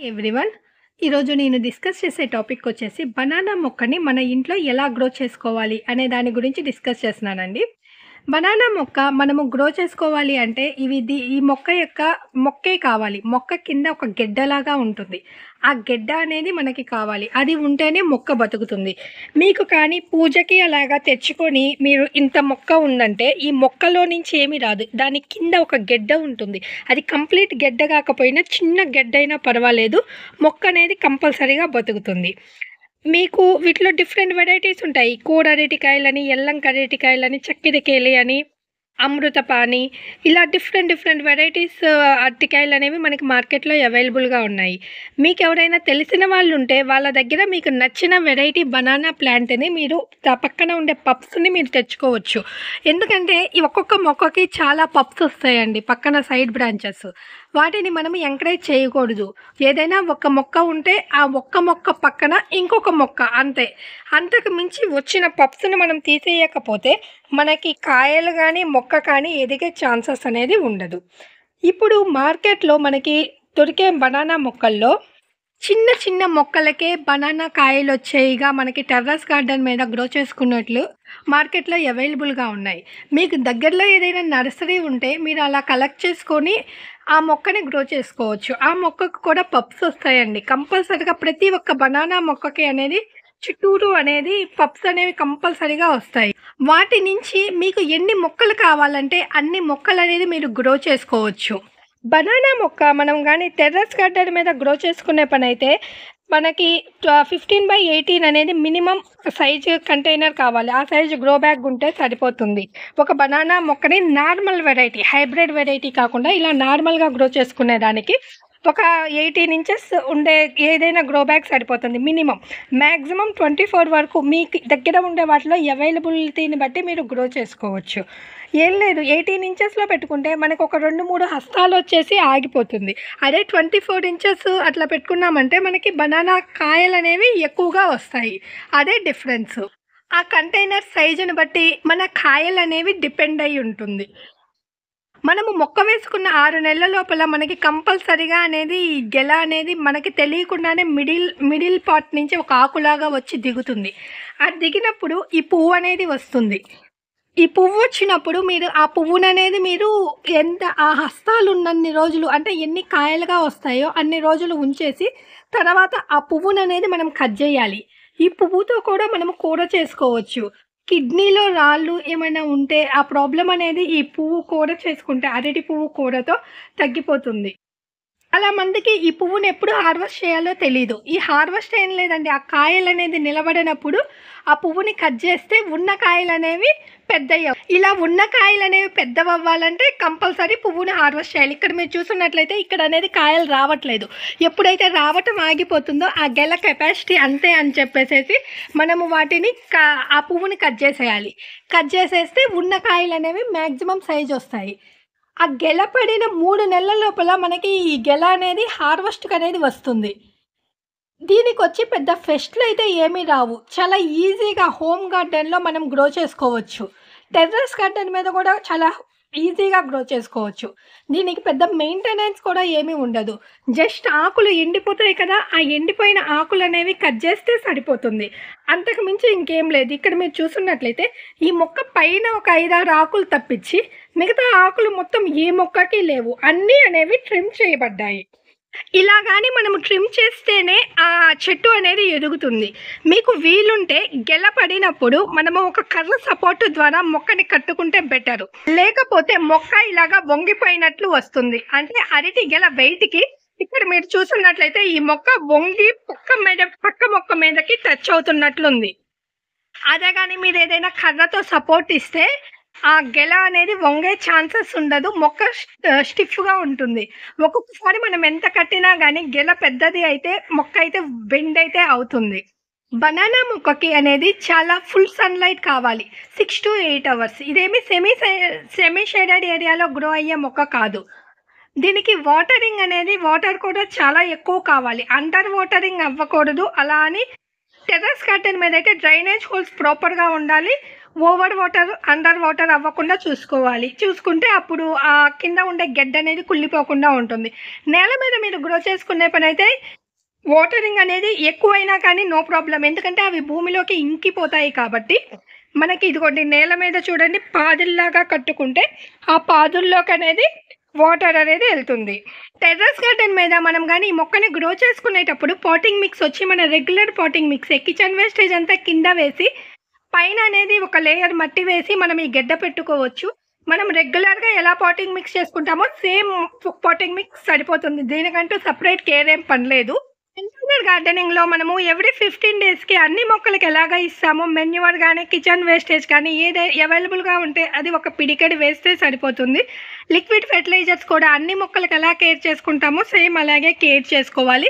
Everyone, ఈరోజు నేను discuss చేసే టాపిక్ వచ్చేసి బనానా మొక్కని మన ఇంట్లో ఎలా గ్రో చేసుకోవాలి అనే దాని గురించి డిస్కస్ చేస్తున్నానండి. బనానా మొక్క మనము గ్రో చేసుకోవాలి అంటే ఈ మొక్క యొక్క మొక్కే కావాలి. మొక్క కింద ఒక గెడ్డలాగా ఉంటుంది. ఆ గెడ్డ అనేది మనకి కావాలి. అది ఉంటేనే మొక్క బతుకుతుంది. మీకు కానీ పూజకి అలాగా తెచ్చుకొని మీరు ఇంత మొక్క ఉందంటే ఈ మొక్కలో నుంచి ఏమీ రాదు. దాని కింద ఒక గెడ్డ ఉంటుంది. అది కంప్లీట్ గెడ్డ కాకపోయినా చిన్న గెడ్డ అయినా పర్వాలేదు, మొక్క అనేది కంపల్సరీగా బతుకుతుంది. మీకు వీటిలో డిఫరెంట్ వెరైటీస్ ఉంటాయి. కూర అరటికాయలని, ఎల్లంక అరటికాయలని, చక్కెరకేళి అని, అమృతపాణి, ఇలా డిఫరెంట్ వెరైటీస్ అరటికాయలు అనేవి మనకి మార్కెట్లో అవైలబుల్గా ఉన్నాయి. మీకు ఎవరైనా తెలిసిన వాళ్ళు ఉంటే వాళ్ళ దగ్గర మీకు నచ్చిన వెరైటీ బనానా ప్లాంట్ని మీరు పక్కన ఉండే పప్స్ని మీరు తెచ్చుకోవచ్చు. ఎందుకంటే ఈ ఒక్కొక్క మొక్కకి చాలా పప్స్ వస్తాయండి పక్కన సైడ్ బ్రాంచెస్. వాటిని మనం ఎంకరేజ్ చేయకూడదు. ఏదైనా ఒక మొక్క ఉంటే ఆ ఒక్క మొక్క పక్కన ఇంకొక మొక్క, అంతే. అంతకు మించి వచ్చిన పప్స్ని మనం తీసేయకపోతే మనకి కాయలు కానీ మొక్క కానీ ఎదిగే ఛాన్సెస్ అనేది ఉండదు. ఇప్పుడు మార్కెట్లో మనకి దొరికే బనానా మొక్కల్లో చిన్న చిన్న మొక్కలకే బనానా కాయలు వచ్చేయిగా మనకి టెర్రస్ గార్డెన్ మీద గ్రో చేసుకున్నట్లు మార్కెట్లో అవైలబుల్గా ఉన్నాయి. మీకు దగ్గరలో ఏదైనా నర్సరీ ఉంటే మీరు అలా కలెక్ట్ చేసుకొని ఆ మొక్కని గ్రో చేసుకోవచ్చు. ఆ మొక్కకు కూడా పప్స్ వస్తాయండి. కంపల్సరీగా ప్రతి ఒక్క బనానా మొక్కకి అనేది చుట్టూరు అనేది పప్స్ అనేవి కంపల్సరీగా వస్తాయి. వాటి నుంచి మీకు ఎన్ని మొక్కలు కావాలంటే అన్ని మొక్కలు అనేది మీరు గ్రో చేసుకోవచ్చు. బనానా మొక్క మనం కానీ టెర్రస్ గార్డెన్ మీద గ్రో చేసుకునే పని అయితే మనకి 15x18 అనేది మినిమం సైజు కంటైనర్ కావాలి. ఆ సైజు గ్రో బ్యాగ్ ఉంటే సరిపోతుంది. ఒక బనానా మొక్కని నార్మల్ వెరైటీ, హైబ్రిడ్ వెరైటీ కాకుండా ఇలా నార్మల్గా గ్రో చేసుకునే దానికి ఒక 18 ఇంచెస్ ఉండే ఏదైనా గ్రో బ్యాగ్ సరిపోతుంది. మినిమం మ్యాక్సిమం 24 వరకు మీకు దగ్గర ఉండే వాటిలో అవైలబిలిటీని బట్టి మీరు గ్రో చేసుకోవచ్చు. ఏం లేదు, 18 ఇంచెస్లో పెట్టుకుంటే మనకు ఒక 2-3 హస్తాలు వచ్చేసి ఆగిపోతుంది. అదే 24 ఇంచెస్ అట్లా పెట్టుకున్నామంటే మనకి బనానా కాయలు అనేవి ఎక్కువగా వస్తాయి. అదే డిఫరెన్స్. ఆ కంటైనర్ సైజుని బట్టి మన కాయలు అనేవి డిపెండ్ అయి ఉంటుంది. మనము మొక్క వేసుకున్న 6 నెలల లోపల మనకి కంపల్సరీగా అనేది ఈ గెల అనేది మనకి తెలియకుండానే మిడిల్ పార్ట్ నుంచి ఒక ఆకులాగా వచ్చి దిగుతుంది. అది దిగినప్పుడు ఈ పువ్వు అనేది వస్తుంది. ఈ పువ్వు వచ్చినప్పుడు మీరు ఆ పువ్వుననేది మీరు ఎంత ఆ హస్తాలు ఉన్నన్ని రోజులు అంటే ఎన్ని కాయలుగా వస్తాయో అన్ని రోజులు ఉంచేసి తర్వాత ఆ పువ్వుననేది మనం కట్ చేయాలి. ఈ పువ్వుతో కూడా మనము కూర చేసుకోవచ్చు. కిడ్నీలో రాళ్ళు ఏమైనా ఉంటే ఆ ప్రాబ్లం అనేది ఈ పువ్వు కూర చేసుకుంటే అరటి పువ్వు కూరతో తగ్గిపోతుంది. చాలా మందికి ఈ పువ్వుని ఎప్పుడు హార్వెస్ట్ చేయాలో తెలీదు. ఈ హార్వెస్ట్ ఏం లేదండి, ఆ కాయలు అనేది నిలబడినప్పుడు ఆ పువ్వుని కట్ చేస్తే ఉన్న కాయలు అనేవి పెద్దయ్యావు. ఇలా ఉన్న కాయలు అనేవి పెద్దవవ్వాలంటే కంపల్సరీ పువ్వుని హార్వెస్ట్ చేయాలి. ఇక్కడ మీరు చూస్తున్నట్లయితే ఇక్కడ అనేది కాయలు రావట్లేదు. ఎప్పుడైతే రావటం ఆగిపోతుందో ఆ గెల కెపాసిటీ అంతే అని చెప్పేసి మనము వాటిని ఆ పువ్వుని కట్ చేసేయాలి. కట్ చేసేస్తే ఉన్న కాయలు అనేవి మ్యాక్సిమం సైజ్ వస్తాయి. ఆ గెల పడిన 3 నెలల లోపల మనకి ఈ గెల అనేది హార్వెస్ట్కి అనేది వస్తుంది. దీనికి వచ్చి పెద్ద ఫెస్ట్లు అయితే ఏమీ రావు. చాలా ఈజీగా హోమ్ గార్డెన్లో మనం గ్రో చేసుకోవచ్చు. టెర్రస్ గార్డెన్ మీద కూడా చాలా ఈజీగా గ్రో చేసుకోవచ్చు. దీనికి పెద్ద మెయింటెనెన్స్ కూడా ఏమీ ఉండదు. జస్ట్ ఆకులు ఎండిపోతాయి కదా, ఆ ఎండిపోయిన ఆకులు అనేవి కట్ చేస్తే సరిపోతుంది. అంతకు మించి ఇంకేం లేదు. ఇక్కడ మీరు చూస్తున్నట్లయితే ఈ మొక్క పైన ఒక 5-6 ఆకులు తప్పించి మిగతా ఆకులు మొత్తం ఏ మొక్కకి లేవు. అన్నీ అనేవి ట్రిమ్ చేయబడ్డాయి. ఇలా కానీ మనము ట్రిమ్ చేస్తేనే ఆ చెట్టు అనేది ఎదుగుతుంది. మీకు వీలుంటే గెల పడినప్పుడు మనము ఒక కర్ర సపోర్ట్ ద్వారా మొక్కని కట్టుకుంటే బెటరు. లేకపోతే మొక్క ఇలాగా వంగిపోయినట్లు వస్తుంది. అంటే అరటి గెల వెయిట్కి ఇక్కడ మీరు చూస్తున్నట్లయితే ఈ మొక్క వంగి పక్క మొక్క మీదకి టచ్ అవుతున్నట్లుంది. అదే కానీ మీరు ఏదైనా కర్రతో సపోర్ట్ ఇస్తే ఆ గెల అనేది వంగే ఛాన్సెస్ ఉండదు. మొక్క స్టిఫ్గా ఉంటుంది. ఒక్కొక్కసారి మనం ఎంత కట్టినా కానీ గెల పెద్దది అయితే మొక్క అయితే బెండ్ అయితే అవుతుంది. బనానా మొక్కకి అనేది చాలా ఫుల్ సన్లైట్ కావాలి, 6 to 8 hours. ఇదేమి సెమీ షేడెడ్ ఏరియాలో గ్రో అయ్యే మొక్క కాదు. దీనికి వాటరింగ్ అనేది వాటర్ కూడా చాలా ఎక్కువ కావాలి. అండర్ వాటరింగ్ అవ్వకూడదు. అలా అని టెర్రస్ గార్డెన్ మీద అయితే డ్రైనేజ్ హోల్స్ ప్రాపర్గా ఉండాలి. ఓవర్ వాటర్, అండర్ వాటర్ అవ్వకుండా చూసుకోవాలి. చూసుకుంటే అప్పుడు ఆ కింద ఉండే గెడ్డ అనేది కుళ్ళిపోకుండా ఉంటుంది. నేల మీద మీరు గ్రో చేసుకునే పనైతే వాటరింగ్ అనేది ఎక్కువైనా కానీ నో ప్రాబ్లమ్. ఎందుకంటే అవి భూమిలోకి ఇంకిపోతాయి కాబట్టి మనకి ఇదిగోండి నేల మీద చూడండి పాదుల్లాగా కట్టుకుంటే ఆ పాదుల్లోకి అనేది వాటర్ అనేది వెళ్తుంది. టెర్రస్ గార్డెన్ మీద మనం కానీ ఈ మొక్కని గ్రో చేసుకునేటప్పుడు పాటింగ్ మిక్స్ వచ్చి మన regular potting mix kitchen wastage అంతా కింద వేసి పైన అనేది ఒక లేయర్ మట్టి వేసి మనం ఈ గెడ్డ పెట్టుకోవచ్చు. మనం రెగ్యులర్గా ఎలా పాటింగ్ మిక్స్ చేసుకుంటామో సేమ్ పాటింగ్ మిక్స్ సరిపోతుంది. దీనికంటూ సపరేట్ కేర్ ఏం పనిలేదు. కంటైనర్ గార్డెనింగ్లో మనము ఎవ్రీ 15 డేస్కి అన్ని మొక్కలకి ఎలాగ ఇస్తామో మెన్యూర్ కానీ కిచెన్ వేస్టేజ్ కానీ ఏదైనా అవైలబుల్గా ఉంటే అది ఒక పిడికెడు వేస్తే సరిపోతుంది. లిక్విడ్ ఫెర్టిలైజర్స్ కూడా అన్ని మొక్కలకి ఎలా కేర్ చేసుకుంటామో సేమ్ అలాగే కేర్ చేసుకోవాలి.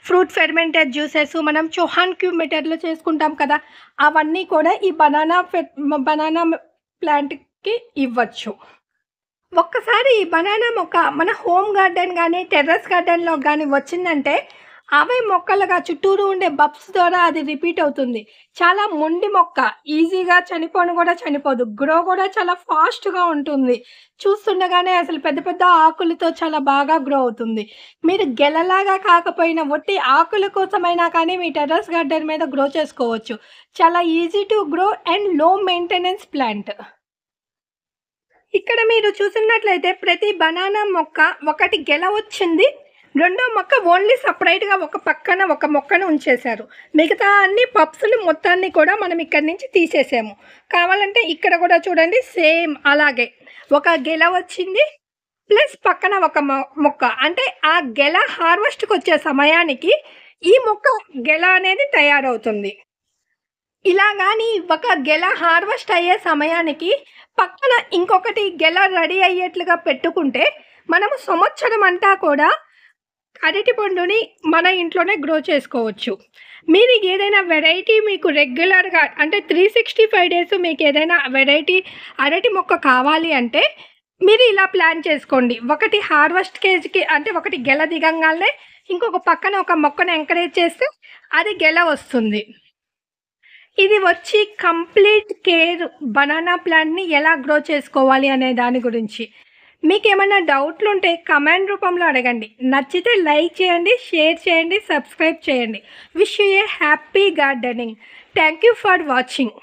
ఫ్రూట్ ఫెర్మెంటెడ్ జ్యూసెస్ మనం చౌహాన్ క్యూబ్ మెథడ్లో చేసుకుంటాం కదా, అవన్నీ కూడా ఈ బనానా ప్లాంట్కి ఇవ్వచ్చు. ఒక్కసారి ఈ బనానా మొక్క మన హోమ్ గార్డెన్ కానీ టెర్రస్ గార్డెన్లో కానీ వచ్చిందంటే అవే మొక్కలుగా చుట్టూరు ఉండే బబ్స్ ద్వారా అది రిపీట్ అవుతుంది. చాలా మొండి మొక్క, ఈజీగా చనిపోదు. గ్రో కూడా చాలా ఫాస్ట్గా ఉంటుంది. చూస్తుండగానే అసలు పెద్ద పెద్ద ఆకులతో చాలా బాగా గ్రో అవుతుంది. మీరు గెలలాగా కాకపోయినా ఒట్టి ఆకుల కోసమైనా కానీ మీ టెర్రస్ గార్డెన్ మీద గ్రో చేసుకోవచ్చు. చాలా ఈజీ టు గ్రో అండ్ లో మెయింటెనెన్స్ ప్లాంట్. ఇక్కడ మీరు చూసినట్లయితే ప్రతి బనానా మొక్క ఒకటి గెల వచ్చింది, రెండో మొక్క ఓన్లీ సపరేట్గా ఒక పక్కన ఒక మొక్కను ఉంచేశారు. మిగతా అన్ని పప్స్లు మొత్తాన్ని కూడా మనం ఇక్కడి నుంచి తీసేసాము. కావాలంటే ఇక్కడ కూడా చూడండి సేమ్ అలాగే ఒక గెల వచ్చింది ప్లస్ పక్కన ఒక మొక్క. అంటే ఆ గెల హార్వెస్ట్కి వచ్చే సమయానికి ఈ మొక్క గెల అనేది తయారవుతుంది. ఇలా కానీ ఒక గెల హార్వెస్ట్ అయ్యే సమయానికి పక్కన ఇంకొకటి గెల రెడీ అయ్యేట్లుగా పెట్టుకుంటే మనము సంవత్సరం అంతా కూడా అరటి పండుని మన ఇంట్లోనే గ్రో చేసుకోవచ్చు. మీరు ఏదైనా వెరైటీ మీకు రెగ్యులర్గా అంటే 365 డేస్ మీకు ఏదైనా వెరైటీ అరటి మొక్క కావాలి అంటే మీరు ఇలా ప్లాన్ చేసుకోండి. ఒకటి హార్వెస్ట్ కేజ్కి అంటే ఒకటి గెల దిగంగానే ఇంకొక పక్కన ఒక మొక్కను ఎంకరేజ్ చేస్తే అది గెల వస్తుంది. ఇది వచ్చి కంప్లీట్ కేర్ బనానా ప్లాంట్ని ఎలా గ్రో చేసుకోవాలి అనే దాని గురించి. మీకు ఏమైనా డౌట్లు ఉంటే కమెంట్ రూపంలో అడగండి. నచ్చితే లైక్ చేయండి, షేర్ చేయండి, సబ్స్క్రైబ్ చేయండి. Wish you A happy gardening. Thank you for watching.